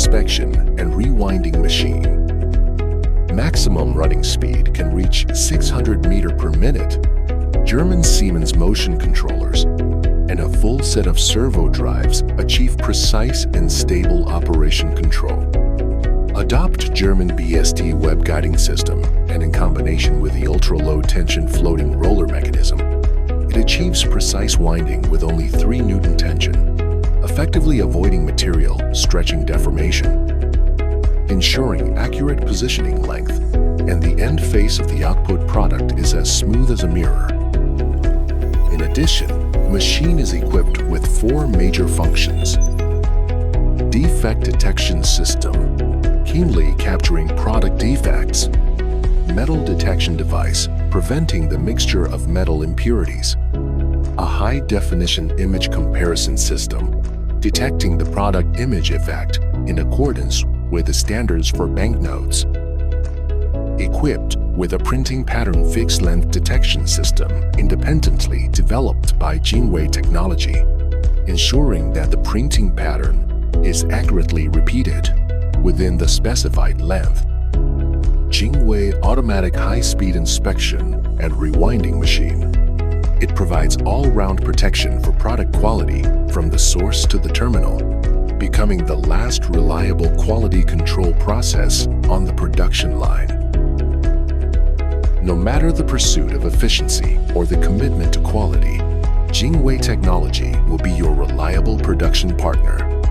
inspection and rewinding machine. Maximum running speed can reach 600 meters per minute. German Siemens motion controllers and a full set of servo drives achieve precise and stable operation control. Adopt German BST web guiding system, and in combination with the ultra-low tension floating roller mechanism, it achieves precise winding with only 3 Newton tension, effectively avoiding material stretching deformation, ensuring accurate positioning length, and the end face of the output product is as smooth as a mirror. In addition, the machine is equipped with 4 major functions. Defect detection system, keenly capturing product defects. Metal detection device, preventing the mixture of metal impurities. A high-definition image comparison system, detecting the product image effect in accordance with the standards for banknotes. Equipped with a printing pattern fixed length detection system independently developed by Jingwei Technology, ensuring that the printing pattern is accurately repeated within the specified length. Jingwei automatic high-speed inspection and rewinding machine. It provides all-round protection for product quality from the source to the terminal, becoming the last reliable quality control process on the production line. No matter the pursuit of efficiency or the commitment to quality, Jingwei Technology will be your reliable production partner.